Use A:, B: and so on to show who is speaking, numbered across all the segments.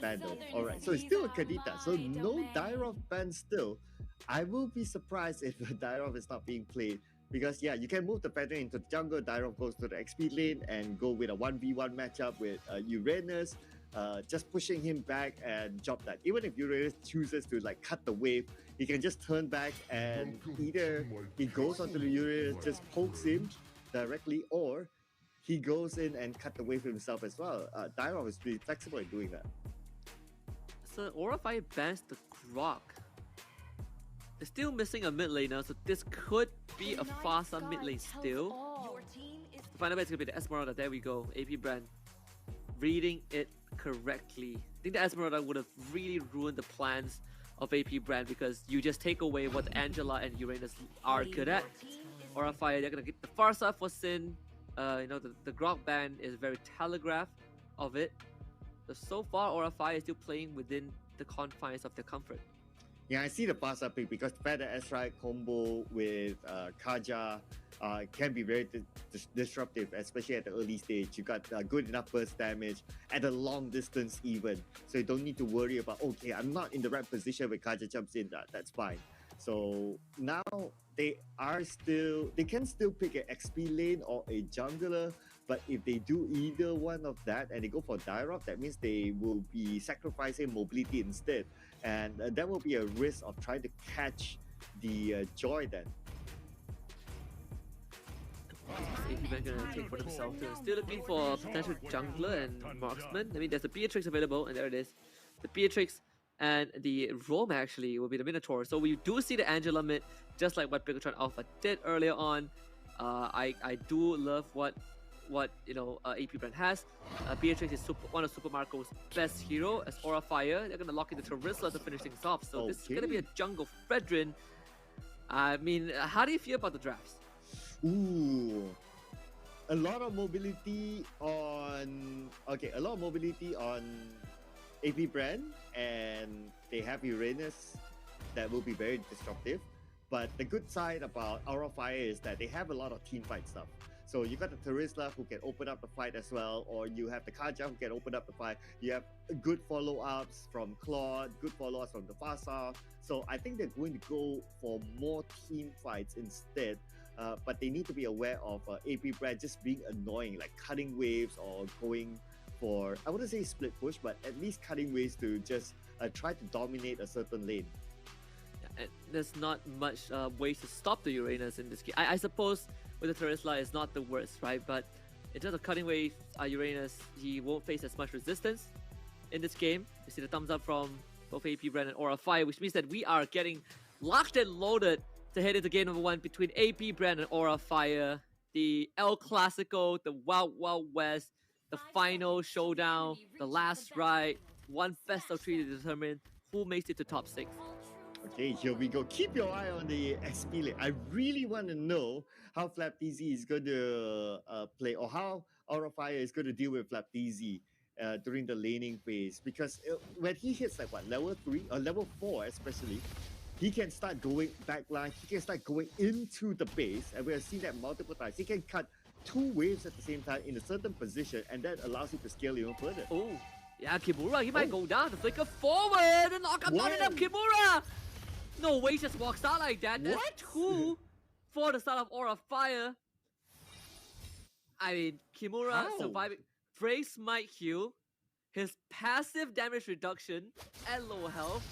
A: ban though. Alright, so it's still a Kadita. So no Dyrov ban still. I will be surprised if Dyrov is not being played. Because yeah, you can move the Fedra into the jungle, Dyrov goes to the XP lane and go with a 1v1 matchup with Uranus, just pushing him back and drop that. Even if Uranus chooses to like cut the wave, he can just turn back and either he goes onto the Uranus, just pokes him directly, or he goes in and cut the wave himself as well. Dyrov is pretty flexible in doing that.
B: So Aura Fire bans the Grok. They're still missing a mid laner, so this could be a fast mid lane still. The final bet is going to be the Esmeralda. There we go. AP Bren reading it correctly. I think the Esmeralda would have really ruined the plans of AP Bren because you just take away what Angela and Uranus are good at. Aura Fire, they're going to get the Farsa for Sin. The Grok ban is very telegraphed of it. So far, Aura Fire is still playing within the confines of their comfort.
A: Yeah, I see the Farsa pick because Feather S-Ride combo with Kaja can be very disruptive, especially at the early stage. You got good enough burst damage at a long distance even. So you don't need to worry about, okay, I'm not in the right position when Kaja jumps in, that's fine. So now they can still pick an XP lane or a jungler, but if they do either one of that and they go for Dyrov, that means they will be sacrificing mobility instead. And that will be a risk of trying to catch the Joy then.
B: AP Bren gonna take for themselves too. Still looking for a potential jungler and marksman. I mean, there's a Beatrix available, and there it is. The Beatrix and the Rome actually will be the Minotaur. So we do see the Angela mid, just like what Bigotron Alpha did earlier on. I do love what AP Bren has. Beatrix is one of Super Marco's best hero as Aura Fire. They're gonna lock in the Teresa to finish things off. So this is gonna be a jungle Fredrin. I mean, how do you feel about the drafts?
A: Ooh, a lot of mobility on AP Bren, and they have Uranus that will be very disruptive. But the good side about Aura Fire is that they have a lot of team fight stuff. So you got the Teresa who can open up the fight as well, or you have the Kaja who can open up the fight. You have good follow-ups from Claude, good follow-ups from the Farsa. So I think they're going to go for more team fights instead. But they need to be aware of AP Bren just being annoying, like cutting waves or going for, I wouldn't say split push, but at least cutting waves to just try to dominate a certain lane.
B: And there's not much ways to stop the Uranus in this game. I suppose with the Teresa it's not the worst, right? But in terms of cutting waves, Uranus, he won't face as much resistance in this game. You see the thumbs up from both AP Bren and Aura Fire, which means that we are getting locked and loaded to head into game number 1 between AP Bren and Aura Fire. The El Clasico, the Wild Wild West, the final showdown, the last ride, one best of 3 to determine who makes it to top 6.
A: Okay, here we go. Keep your eye on the XP lane. I really want to know how Flapteezy is going to play, or how Aura Fire is going to deal with Flapteezy during the laning phase. Because when he hits like what, level 3 or level 4 especially, he can start going backline, he can start going into the base, and we have seen that multiple times. He can cut 2 waves at the same time in a certain position, and that allows him to scale even further.
B: Oh, yeah, Kimura, he might go down to flicker forward and lock up on enough Kimura! No way, just walks out like that. That's 2 for the start of Aura Fire. I mean, Kimura surviving. Brace might heal. His passive damage reduction at low health.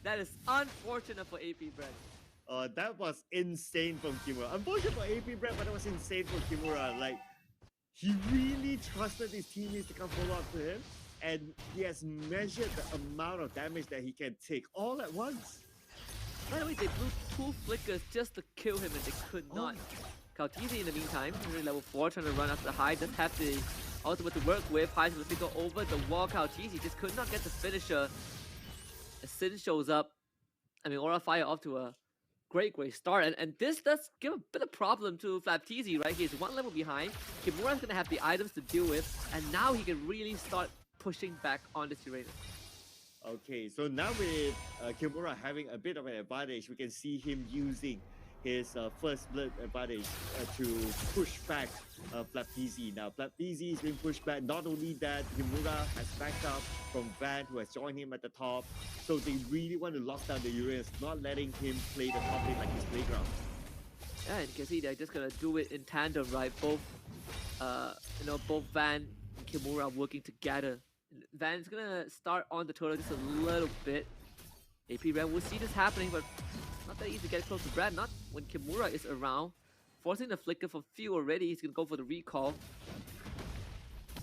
B: That is unfortunate for AP Bren.
A: That was insane from Kimura. Unfortunate for AP Bren, but that was insane for Kimura. Like, he really trusted his teammates to come follow up to him, and he has measured the amount of damage that he can take all at once.
B: By the way, they blew 2 flickers just to kill him, and they could not. Kautizi in the meantime, level 4, trying to run after High, does have the ultimate to work with. High's going to go over the wall. Kautizi just could not get the finisher. As Sin shows up, I mean, Aura Fire off to a great start. And this does give a bit of problem to Flapteezy, right? He's 1 level behind. Kimura's going to have the items to deal with, and now he can really start pushing back on this Uranus.
A: Okay, so now with Kimura having a bit of an advantage, we can see him using his first blood advantage to push back Flapeasy. Now Flapeasy is being pushed back. Not only that, Kimura has backed up from Van, who has joined him at the top. So they really want to lock down the Uranus, not letting him play the top lane like his playground.
B: Yeah, and you can see they're just gonna do it in tandem, right? Both, both Van and Kimura are working together. Van's gonna start on the turtle just a little bit. AP Bren will see this happening, but not that easy to get close to Bren. Not when Kimura is around. Forcing the flicker for few already. He's gonna go for the recall.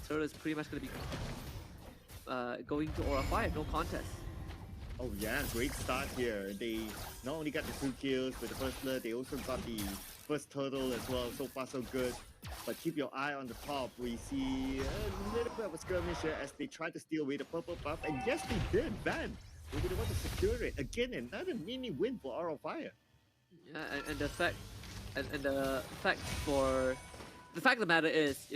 B: Turtle is pretty much gonna be going to Aura Fire, no contest.
A: Oh yeah, great start here. They not only got the 2 kills with the first blood, they also got the first turtle as well. So far so good. But keep your eye on the top. We see a little bit of a skirmish here as they try to steal away the purple buff. And yes, they did. Van, they would want to secure it. Again, another mini win for Aura Fire.
B: Yeah, and the fact of the matter is,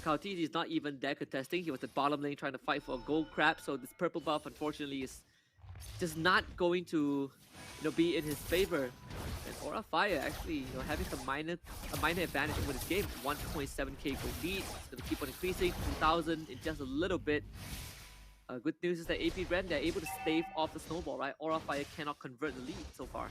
B: Kautizi is not even there contesting. He was at bottom lane trying to fight for a gold crab. So this purple buff, unfortunately, is just not going to, be in his favor. And Aura Fire actually, having a minor advantage over this game. 1.7k gold lead. It's gonna keep on increasing. 2,000 in just a little bit. Good news is that AP Bren, they're able to stave off the snowball, right? Aura Fire cannot convert the lead so far.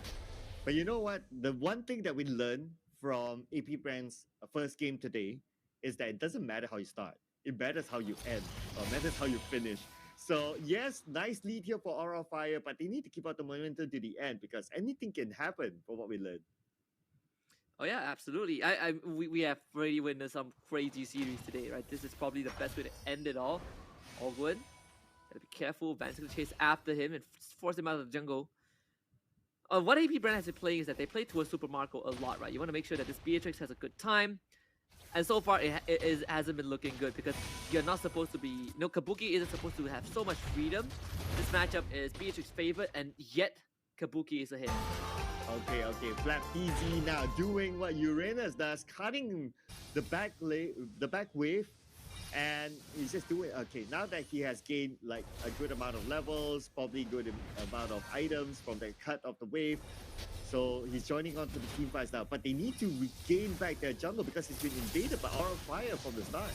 A: But you know what? The one thing that we learned from AP Bren's first game today is that it doesn't matter how you start. It matters how you end, or matters how you finish. So yes, nice lead here for Aura Fire, but they need to keep out the momentum to the end because anything can happen from what we learned.
B: Oh yeah, absolutely. We have already witnessed some crazy series today, right? This is probably the best way to end it all. Ogwen, gotta be careful. Van's gonna chase after him and force him out of the jungle. What AP Bren has been playing is that they play towards Super Marco a lot, right? You want to make sure that this Beatrix has a good time. And so far, it hasn't been looking good because you're not supposed to be... Kabuki isn't supposed to have so much freedom. This matchup is Beatrix favorite, and yet Kabuki is ahead.
A: Okay. Flapeasy now doing what Uranus does, cutting the back wave. And he's just doing okay. Now that he has gained like a good amount of levels, probably good amount of items from the cut of the wave, so he's joining on to the team fights now. But they need to regain back their jungle because it's been invaded by Aura Fire from the start.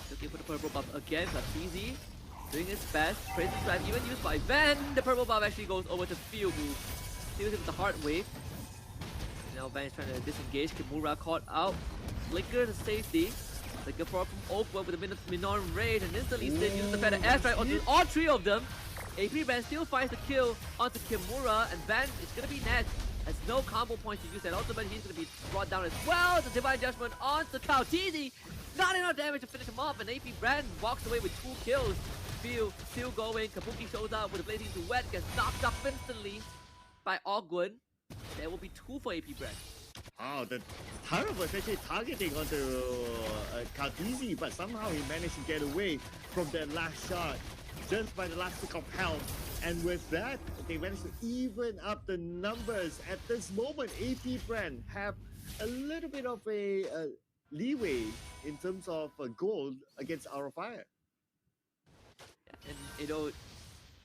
B: Looking for the purple buff again. Flapeasy doing his best. Crazy Trap even used by Van. The purple buff actually goes over to Phil, who deals with the hard wave. Now Van is trying to disengage. Kimura caught out. Flicker to safety. Like a from Oakwood with a Minon raid and instantly Sin uses the Feather Airstrike onto all 3 of them. AP Bren still finds the kill onto Kimura, and Van is gonna be next. Has no combo points to use, and ultimately he's gonna be brought down as well. The Divine Judgment onto Kautizi. Not enough damage to finish him off, and AP Bren walks away with 2 kills. Phil still going. Kabuki shows up with a Blazing Duet, gets knocked up instantly by Ogwen. There will be 2 for AP Bren.
A: Oh, the Taro was actually targeting onto Kautizi, but somehow he managed to get away from that last shot just by the last tick of health. And with that, they managed to even up the numbers. At this moment, AP Bren have a little bit of a leeway in terms of gold against Aura Fire.
B: And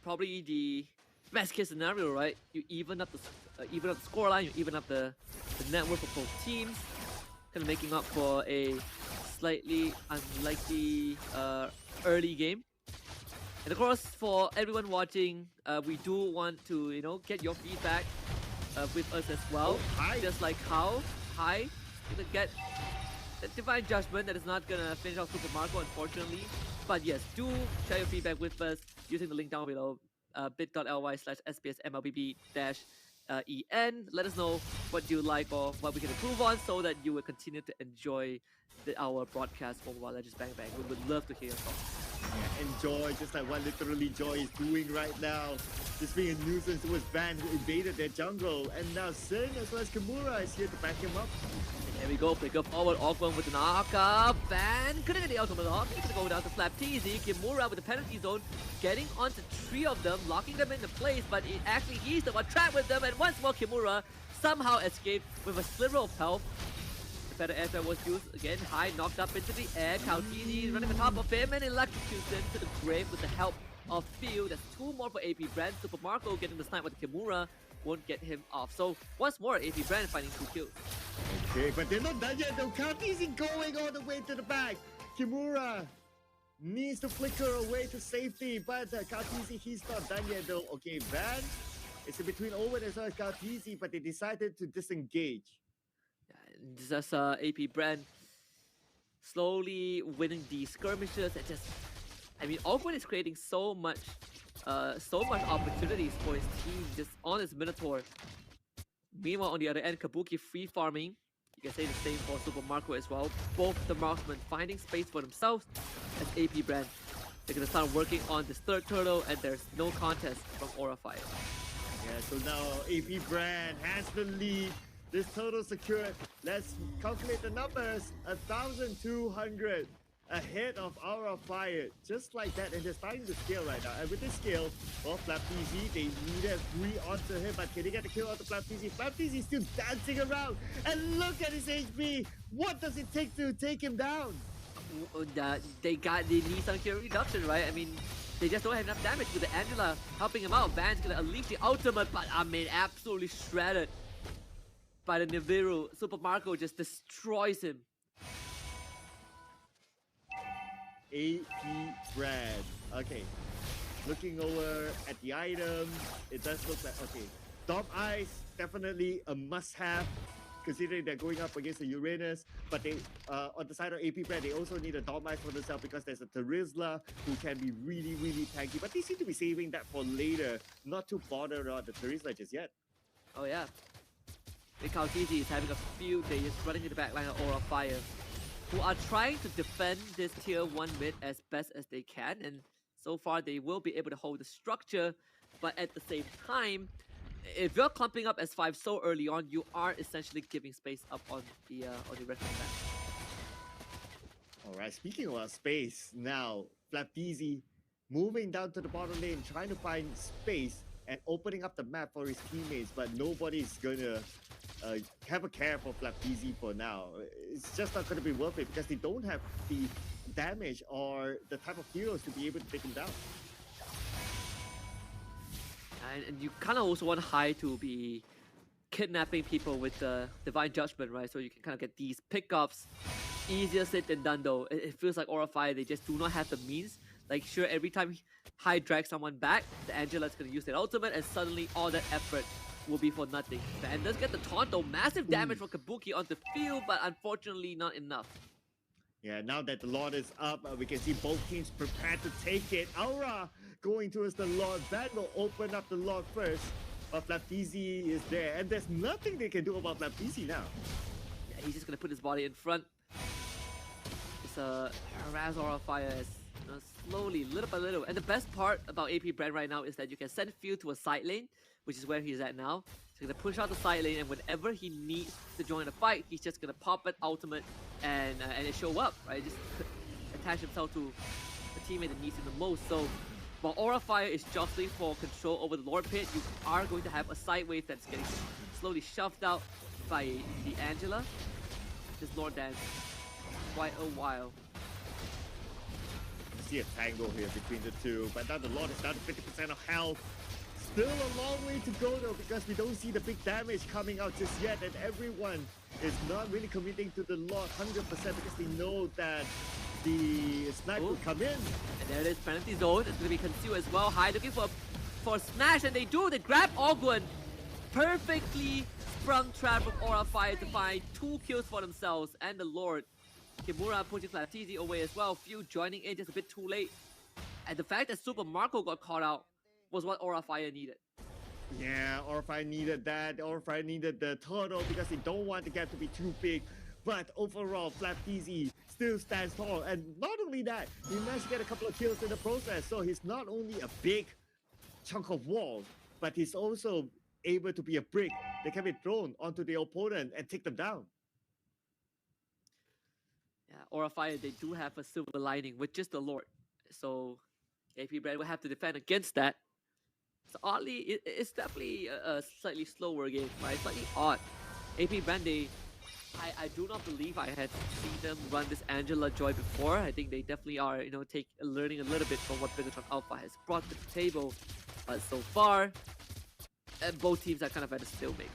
B: probably the best case scenario, right? You even up the scoreline, you even up the net worth of both teams, kind of making up for a slightly unlikely early game. And of course, for everyone watching, we do want to get your feedback with us as well.
A: Oh,
B: just like how High gonna get the Divine Judgment that is not gonna finish off Super Marco, unfortunately. But yes, do share your feedback with us using the link down below. bit.ly/sbsmlbb-en. Let us know what you like or what we can improve on so that you will continue to enjoy our broadcast for Mobile Legends Bang Bang. We would love to hear your thoughts.
A: Yeah, enjoy, just like what literally Joy is doing right now. Just being a nuisance towards Van, who invaded their jungle. And now Sin as well as Kimura is here to back him up.
B: There we go, flicker forward, Ogwen with an arc-up, Van couldn't get the ultimate off, he's gonna go down to Flapeasy, Kimura with the penalty zone, getting onto 3 of them, locking them into place, but he's the one trapped with them, and once more Kimura somehow escaped with a sliver of health. The better airfare was used, again, High knocked up into the air, Kautizi running on top of him, and electrocutes him to the grave with the help of Phil. That's 2 more for AP Bren, Super Marco getting the snipe with Kimura. won't get him off. So once more, AP Bren finding 2 kills.
A: Okay, but they're not done yet though. Kartizi going all the way to the back. Kimura needs to flicker away to safety, but Kartizi, he's not done yet though. Okay, Van, it's in between Owen as well as Kartizi, but they decided to disengage.
B: Yeah, just AP Bren slowly winning these skirmishes and just, I mean, Owen is creating so much opportunities for his team just on his Minotaur. Meanwhile, on the other end, Kabuki free farming. You can say the same for Super Marco as well. Both the marksmen finding space for themselves as AP Bren. They're gonna start working on this third turtle, and there's no contest from Aura Fire.
A: Yeah, so now AP Bren has the lead. This turtle secured. Let's calculate the numbers. 1,200 ahead of Aura Fire. Just like that, and they're starting to scale right now. And with this scale, well, Flaptizi, they needed 3 onto him, but can they get the kill onto Flaptizi? Flaptizi is still dancing around. And look at his HP. What does it take to take him down?
B: They need some kill reduction, right? I mean, they just don't have enough damage with the Angela helping him out. Van's gonna unleash the ultimate, but I mean, absolutely shredded by the Nibiru. Super Marco just destroys him.
A: AP Bren. Okay. Looking over at the item, it does look like, okay. Dom Ice, definitely a must-have, considering they're going up against the Uranus. But they, on the side of AP Bren, they also need a Dom Ice for themselves because there's a Terizla who can be really, really tanky. But they seem to be saving that for later, not to bother about the Terizla just yet.
B: Oh yeah. Kalkizi is having a field day, just running to the backline of Aura Fire, who are trying to defend this tier 1 mid as best as they can, and so far they will be able to hold the structure, but at the same time, if you're clumping up S5 so early on, you are essentially giving space up on the rest of the map.
A: Alright, speaking about space, now Flaptizi moving down to the bottom lane, trying to find space and opening up the map for his teammates, but nobody's gonna have a care for Flaptizi for now. It's just not going to be worth it because they don't have the damage or the type of heroes to be able to take him down.
B: And you kind of also want Hai to be kidnapping people with the Divine Judgment, right? So you can kind of get these pickups. Easier said than done though. It feels like Aura Fire, they just do not have the means. Like sure, every time Hai drags someone back, the Angela's going to use their ultimate and suddenly all that effort will be for nothing. And does get the taunt though. Massive damage from Kabuki on the field, but unfortunately not enough.
A: Yeah, now that the Lord is up, we can see both teams prepared to take it. Aura going towards the Lord. Van will open up the Lord first, but Flaptizi is there, and there's nothing they can do about Flaptizi now.
B: Yeah, he's just gonna put his body in front. It's a harass Aura Fire as slowly, little by little. And the best part about AP Bren right now is that you can send Field to a side lane, which is where he's at now. So he's gonna push out the side lane, and whenever he needs to join the fight, he's just gonna pop it ultimate and it show up, right? Just attach himself to the teammate that needs him the most. So while Aura Fire is jostling for control over the Lord Pit, you are going to have a side wave that's getting slowly shoved out by the Angela. This Lord Dance, quite a while.
A: See a tangle here between the two, but now the Lord is down to 50% of health. Still a long way to go though, because we don't see the big damage coming out just yet, and everyone is not really committing to the Lord 100% because they know that the snipe will come in.
B: And there it is, penalty zone. It's going to be concealed as well. Hai looking for a smash, and they do. They grab Ogwen. Perfectly sprung trap from Aura Fire to find 2 kills for themselves and the Lord. Kimura pushing Flaptizi away as well. Few joining in just a bit too late. And the fact that Super Marco got caught out was what Aura Fire needed.
A: Yeah, Aura Fire needed that. Aura Fire needed the turtle because they don't want the gap to be too big. But overall, Flaptizi still stands tall. And not only that, he managed to get a couple of kills in the process. So he's not only a big chunk of wall, but he's also able to be a brick that can be thrown onto the opponent and take them down.
B: Yeah, Aura Fire, they do have a silver lining with just the Lord. So AP Bren will have to defend against that. So oddly, it's definitely a slightly slower game, right? Slightly odd. AP Bren, I do not believe I had seen them run this Angela Joy before. I think they definitely are, learning a little bit from what Bigatron Alpha has brought to the table. But so far, And both teams are kind of at a stalemate.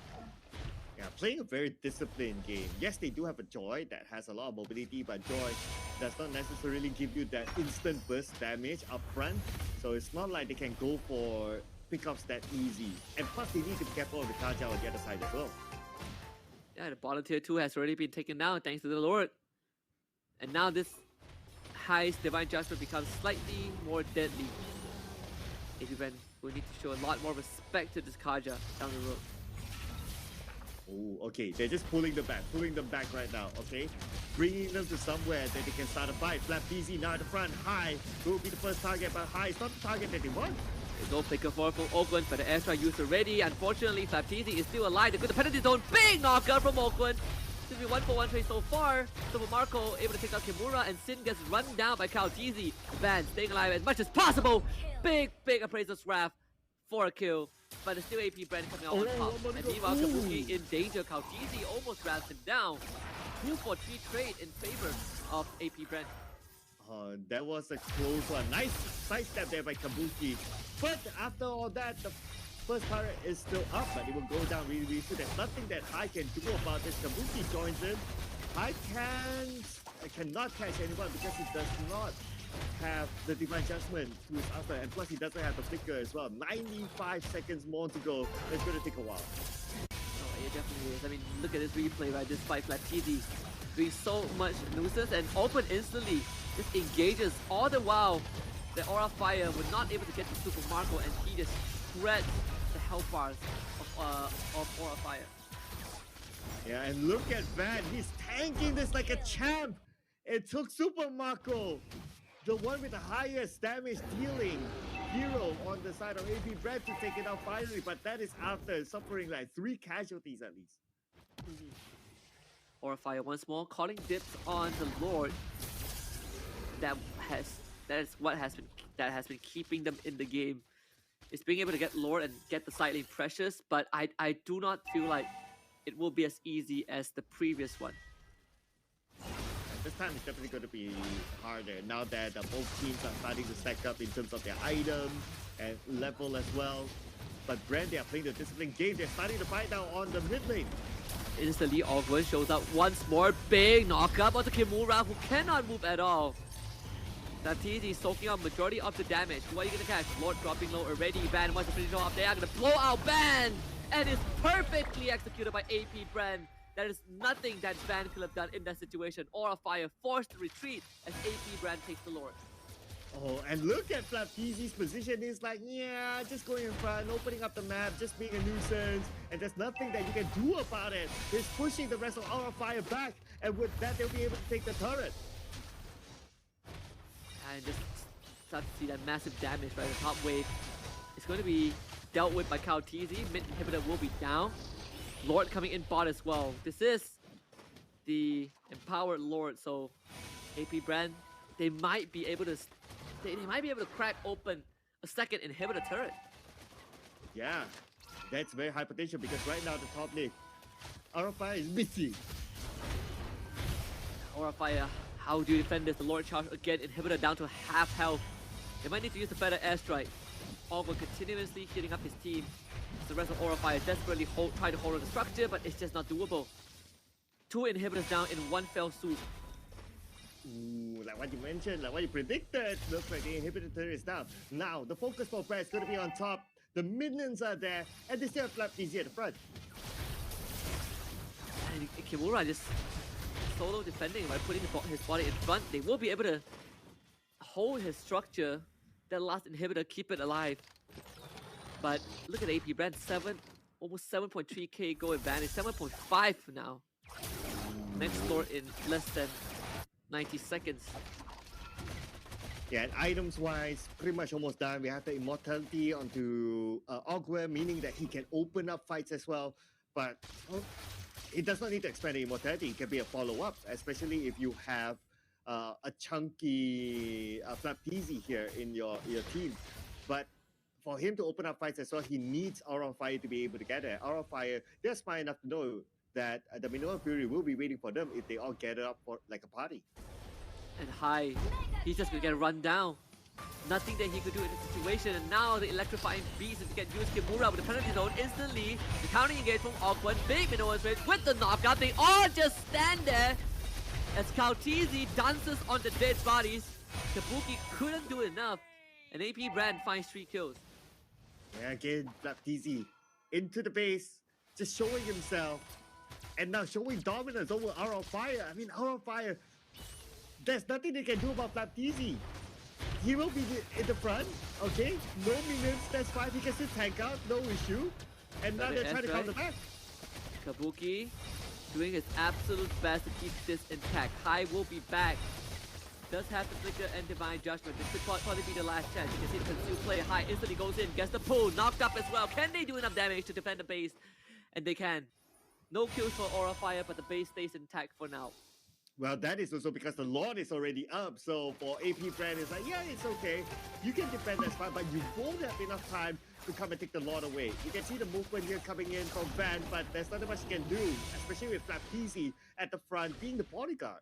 A: Yeah, playing a very disciplined game. Yes, they do have a Joy that has a lot of mobility, but Joy does not necessarily give you that instant burst damage up front. So it's not like they can go for pickups that easy. And plus, they need to be careful of the Kaja on the other side as well.
B: Yeah, the bottom tier 2 has already been taken down thanks to the Lord. And now this High's Divine Judgment becomes slightly more deadly. AP Bren will need to show a lot more respect to this Kaja down the road.
A: Oh, okay. They're just pulling them back right now, okay? Bringing them to somewhere that they can start a fight. Flap DZ now at the front. High will be the first target, but High is not the target that they want.
B: There's no flicker for from Oakland, but the airstrike used already. Unfortunately, Flapteezy is still alive. The good penalty zone. Big knockout from Oakland. This will be 1-for-1 trade so far. So Marco able to take out Kimura, and Sin gets run down by Kalteezy. Van staying alive as much as possible. Big Appraiser's Wrath for a kill. But it's still AP Bren coming out on top. And meanwhile, Kabuki in danger. Kalteezy almost grabs him down. 2-for-3 trade in favor of AP Bren.
A: That was a close one. Nice sidestep there by Kabuki. But after all that, the first turret is still up, but it will go down really soon. There's nothing that I can do about this. Kabuki joins in. I cannot catch anyone because he does not have the Divine Judgment to his after, and plus he doesn't have the flicker as well. 95 seconds more to go. It's going to take a while.
B: Oh, it definitely is. I mean, look at this replay, right? This fight, Flapteezy doing so much nuisance, and Open instantly just engages. All the while, the Aura Fire were not able to get to Super Marco, and he just shreds the health bars of Aura Fire.
A: Yeah, and look at Van. He's tanking this like a champ. It took Super Marco, the one with the highest damage dealing hero on the side of AP Bren, to take it out finally, but that is after suffering like 3 casualties at least.
B: Aura Fire once more, calling dips on the Lord. That is what has been keeping them in the game. Is being able to get Lord and get the side lane precious, but I do not feel like it will be as easy as the previous one.
A: This time it's definitely going to be harder now that both teams are starting to stack up in terms of their items and level as well. But Bren, they are playing the disciplined game. They're starting to fight now on the mid lane.
B: Instantly, Ogwen shows up once more. Big knockup onto Kimura, who cannot move at all. Flapteezy soaking up majority of the damage. What are you going to catch? Lord dropping low already. Ban wants to finish off there. I'm going to blow out Ban! And it's perfectly executed by AP Bren. There is nothing that Van could have done in that situation. Aura Fire forced to retreat as AP Bren takes the Lord.
A: Oh, and look at Flapteezy's position. He's like, yeah, just going in front, opening up the map, just being a nuisance. And there's nothing that you can do about it. He's pushing the rest of Aura Fire back. And with that, they'll be able to take the turret.
B: And just start to see that massive damage by the top wave. It's going to be dealt with by Kalteezy. Mid inhibitor will be down. Lord coming in bot as well. This is the empowered Lord, so AP Bren, they might be able to crack open a second inhibitor turret.
A: Yeah, that's very high potential because right now the top lane, Aura Fire is missing.
B: Aura Fire, how do you defend this? The Lord charge again, inhibitor down to half health. They might need to use the Feather Airstrike. Ogre continuously healing up his team. The rest of Aura Fire desperately try to hold on the structure, but it's just not doable. 2 inhibitors down in one fell swoop.
A: Ooh, like what you mentioned, like what you predicted. Looks like the inhibitor turret is down. Now, the focus for Brad is going to be on top. The minions are there, and they still have Flapteezy at the front.
B: And Kimura just solo defending by putting his body in front. They will be able to hold his structure. That last inhibitor, keep it alive. But look at AP Bren, almost 7.3k goal advantage, 7.5 now. Next Lord in less than 90 seconds.
A: Yeah, and items-wise, pretty much almost done. We have the immortality onto Ogre, meaning that he can open up fights as well. But it does not need to expand the immortality. It can be a follow-up, especially if you have a chunky Flapteezy here in your team. But for him to open up fights as well, he needs Aura Fire to be able to get there. Aura Fire, they're smart enough to know that the Minoan Fury will be waiting for them if they all gather up for like a party.
B: And High, he's just gonna get run down. Nothing that he could do in this situation, and now the electrifying beast, if he can use Kimura with the penalty zone instantly, the counter engage from Awkward, big middle range with the knockout, they all just stand there as Kautizi dances on the dead bodies. Kabuki couldn't do enough, and AP Bren finds 3 kills.
A: Yeah, again, Baptiste into the base, just showing himself, and now showing dominance over Hour of Fire. I mean, Hour of Fire, there's nothing they can do about Baptiste. He will be in the front, okay? No minions, that's fine. He can still tank out, no issue. And now they're trying to counter back.
B: Kabuki doing his absolute best to keep this intact. Hai will be back. Does have to flicker and Divine Judgment. This could probably be the last chance. You can see the conceal play. Hai instantly goes in, gets the pull, knocked up as well. Can they do enough damage to defend the base? And they can. No kills for Aura Fire, but the base stays intact for now.
A: Well, that is also because the Lord is already up. So for AP Brand, it's like, yeah, it's okay. You can defend as fine, but you won't have enough time to come and take the Lord away. You can see the movement here coming in from Van, but there's not much you can do, especially with Flappeasy at the front being the bodyguard.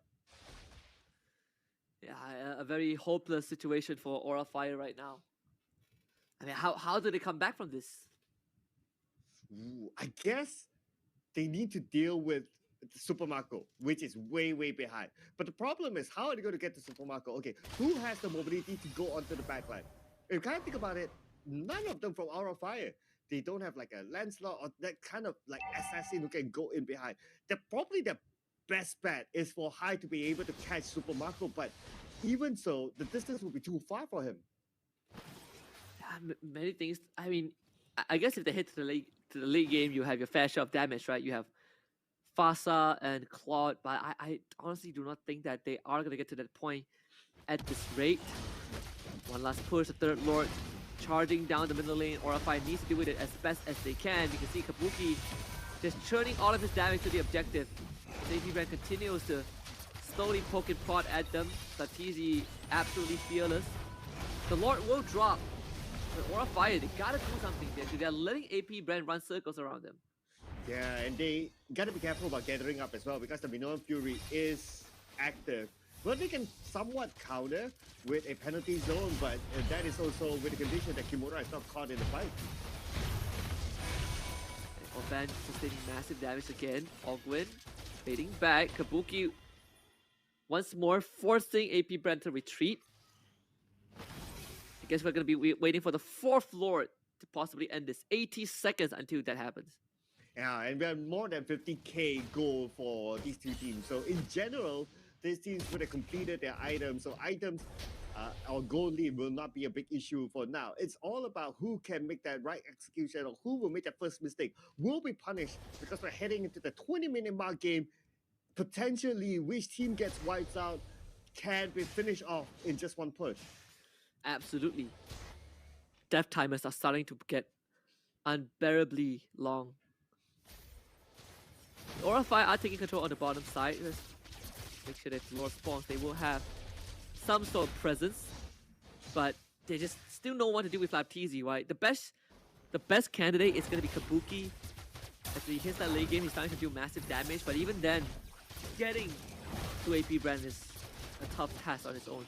B: Yeah, a very hopeless situation for Aura Fire right now. I mean, how do they come back from this?
A: Ooh, I guess they need to deal with Super Marco, which is way behind. But the problem is, how are they going to get to Super Marco? Okay, who has the mobility to go onto the backline? If you kind of think about it, none of them from Aura Fire. They don't have like a Lancelot or that kind of like assassin who can go in behind. They're probably the best bet is for Hai to be able to catch Super Marco, but even so, the distance will be too far for him.
B: Yeah, many things. I mean, I guess if they hit to the late game, you have your fair share of damage, right? You have Fasa and Claude, but I honestly do not think that they are going to get to that point at this rate. One last push, the third Lord charging down the middle lane. Orify needs to do with it as best as they can. You can see Kabuki just churning all of his damage to the objective. AP Bren continues to slowly poke and prod at them. Satizi absolutely fearless. The Lord will drop. But Orify, they gotta do something there. They're letting AP Bren run circles around them.
A: Yeah, and they gotta be careful about gathering up as well because the Minoan Fury is active. Well, they can somewhat counter with a penalty zone, but that is also with the condition that Kimura is not caught in the fight.
B: Van sustaining massive damage again. Ogwin fading back. Kabuki once more forcing AP Bren to retreat. I guess we're going to be waiting for the 4th Lord to possibly end this. 80 seconds until that happens.
A: Yeah, and we have more than 50k goal for these two teams. So in general, these teams would have completed their items. So items or goal lead will not be a big issue for now. It's all about who can make that right execution or who will make that first mistake will be punished because we're heading into the 20-minute mark game. Potentially, which team gets wiped out can be finished off in just one push.
B: Absolutely. Death timers are starting to get unbearably long. Orify are taking control on the bottom side. Let's make sure that Lord spawns. They will have some sort of presence, but they just still know what to do with Lapteezy, right? The best candidate is going to be Kabuki. As he hits that late game, he's starting to do massive damage, but even then, getting to AP Bren is a tough task on its own.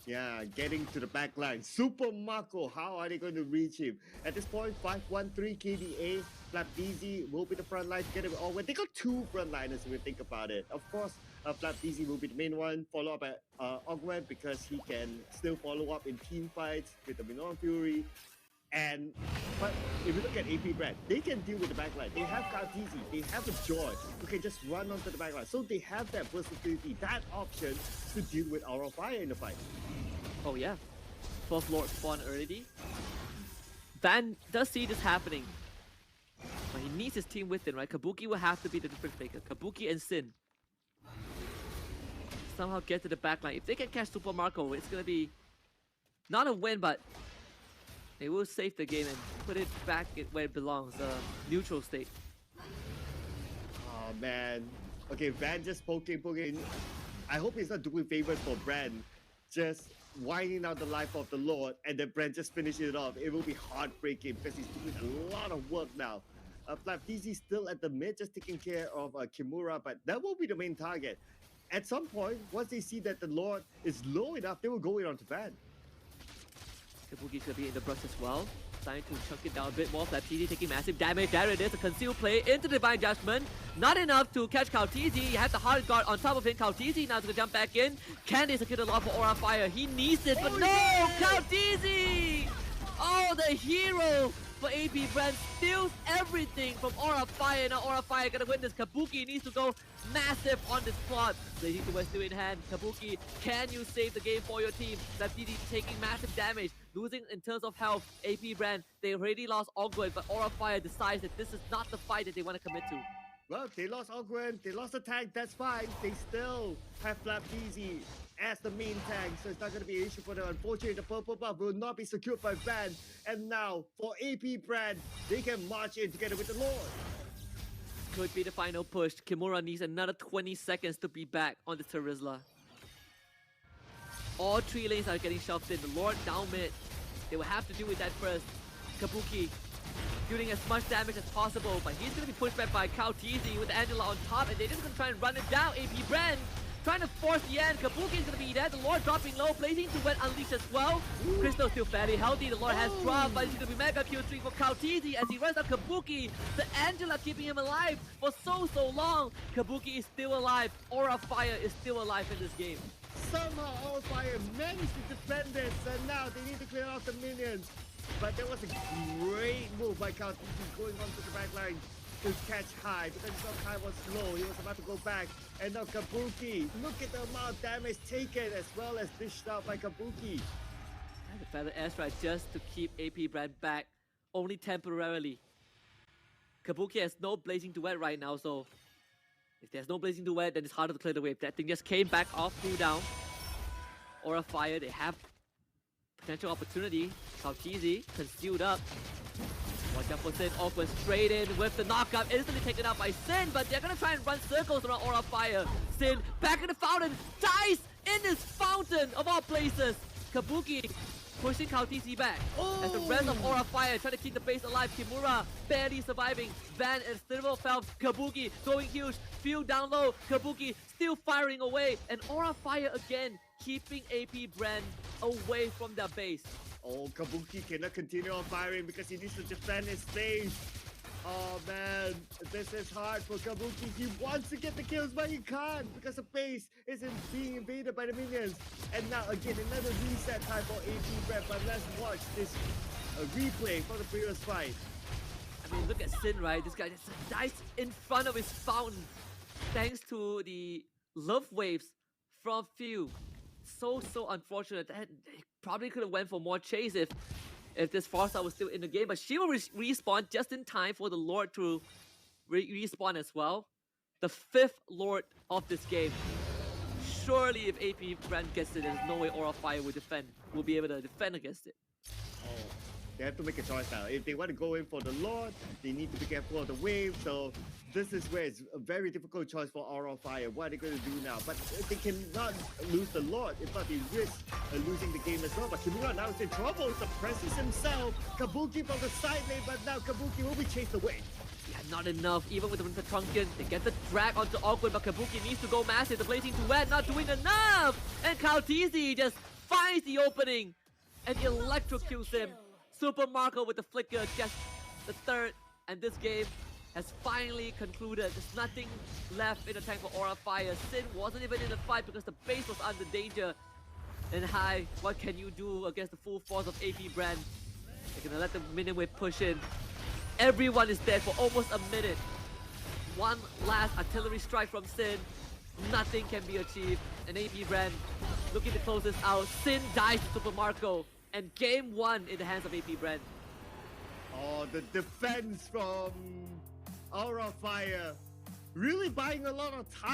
A: Yeah, getting to the back line. Super Marco, how are they going to reach him? At this point, 513 KDA. Flapdeezy will be the front line together with Ogwen. They got 2 front liners if we think about it. Of course, Flapdeezy will be the main one, followed up by Ogwen because he can still follow up in team fights with the Minoan Fury. But if you look at AP Brad, they can deal with the backline. They have Kautizi, they have a George who can just run onto the backline. So they have that versatility, that option to deal with Aura Fire in the fight.
B: Oh yeah, 4th Lord spawn already. Van does see this happening, but he needs his team with him, right? Kabuki will have to be the difference maker. Kabuki and Sin somehow get to the backline. If they can catch Super Marco, it's gonna be not a win, but they will save the game and put it back where it belongs, the neutral state.
A: Oh man. Okay, Van just poking. I hope he's not doing favors for Bren. Just winding out the life of the Lord and then Bren just finishes it off. It will be heartbreaking because he's doing a lot of work now. Flapdeezy still at the mid, just taking care of Kimura, but that will be the main target. At some point, once they see that the Lord is low enough, they will go in onto Van.
B: Kabuki's gonna be in the brush as well. Trying to chunk it down a bit more. FlapTZ taking massive damage. There it is, a concealed play into Divine Judgment. Not enough to catch KaoTZ. He has the hard guard on top of him. KaoTZ now to jump back in. Candice a killer lot for Aura Fire. He needs it, but no! KaoTZ! Oh, the hero for AP Bren steals everything from Aura Fire. Now Aura Fire gonna witness. Kabuki needs to go massive on this plot. Blazing Duet still in hand. Kabuki, can you save the game for your team? FlapTZ taking massive damage, losing in terms of health. AP Bren, they already lost Ogwen, but Aura Fire decides that this is not the fight that they want to commit to.
A: Well, they lost Ogwen, they lost the tank, that's fine. They still have FlapTZ as the main tank, so it's not going to be an issue for them. Unfortunately, the purple buff will not be secured by Bren. And now, for AP Bren, they can march in together with the Lord.
B: Could be the final push. Kimura needs another 20 seconds to be back on the Terizla. All 3 lanes are getting shoved in. The Lord down mid. They will have to deal with that first. Kabuki dealing as much damage as possible, but he's going to be pushed back by KaoTZ with Angela on top, and they're just going to try and run it down. AP Bren trying to force the end. Kabuki is going to be there. The Lord dropping low, placing to Wet Unleash as well. Crystal still fairly healthy. The Lord has dropped, but it's going to be Mega Q3 for KaoTZ as he runs up Kabuki. The Angela keeping him alive for so long. Kabuki is still alive. Aura Fire is still alive in this game.
A: Somehow Aura Fire managed to defend this, and now they need to clear off the minions. But there was a great move by KaoTZ going onto the back line to catch High, because he saw High was slow. He was about to go back, and now Kabuki, look at the amount of damage taken as well as dished out by Kabuki.
B: And the Feather Airstrike just to keep AP Bren back, only temporarily. Kabuki has no Blazing Duet right now, so if there's no Blazing Duet, then it's harder to clear the wave. That thing just came back off cooldown. Aura Fire, they have potential opportunity. KaoTZ concealed up. Watch out for Sin. Awkward straight in with the knockup. Instantly taken out by Sin, but they're gonna try and run circles around Aura Fire. Sin back in the fountain. Dies in this fountain of all places. Kabuki pushing KaoTZ back. As the rest of Aura Fire trying to keep the base alive. Kimura barely surviving. Van and Cyril fell. Kabuki going huge. Field down low. Kabuki still firing away. And Aura Fire again keeping AP Bren away from their base.
A: Oh, Kabuki cannot continue on firing because he needs to defend his base. Oh man, this is hard for Kabuki. He wants to get the kills, but he can't because the base isn't being invaded by the minions. And now again, another reset time for AP Bren. But let's watch this replay from the previous fight.
B: I mean, look at Sin, right? This guy just dies in front of his fountain thanks to the love waves from Few. So unfortunate. That they probably could have went for more chase if this Farstar was still in the game, but she will respawn just in time for the Lord to respawn as well. The 5th Lord of this game. Surely if AP Bren gets it, there's no way Aura Fire will be able to defend against it.
A: Oh, they have to make a choice now. If they want to go in for the Lord, they need to be careful of the wave. So this is where it's a very difficult choice for Aura Fire. What are they going to do now? But they cannot lose the Lord. If not, they risk losing the game as well. But Kimura now is in trouble. Suppresses himself. Kabuki from the side lane, but now Kabuki will be chased away.
B: Yeah, not enough. Even with the Winter Trunkin, they get the drag onto Awkward, but Kabuki needs to go massive. The Blazing Duet not doing enough. And KaoTZ just finds the opening and electrocutes him. Super Marco with the flicker gets the 3rd, and this game has finally concluded. There's nothing left in the tank for Aura Fire. Sin wasn't even in the fight because the base was under danger. And High, what can you do against the full force of AP Bren? They're gonna let the minion wave push in. Everyone is dead for almost a minute. One last artillery strike from Sin. Nothing can be achieved. And AP Bren looking to close this out. Sin dies to Super Marco. And game 1 in the hands of AP Bren.
A: Oh, the defense from Aura Fire. Really buying a lot of time.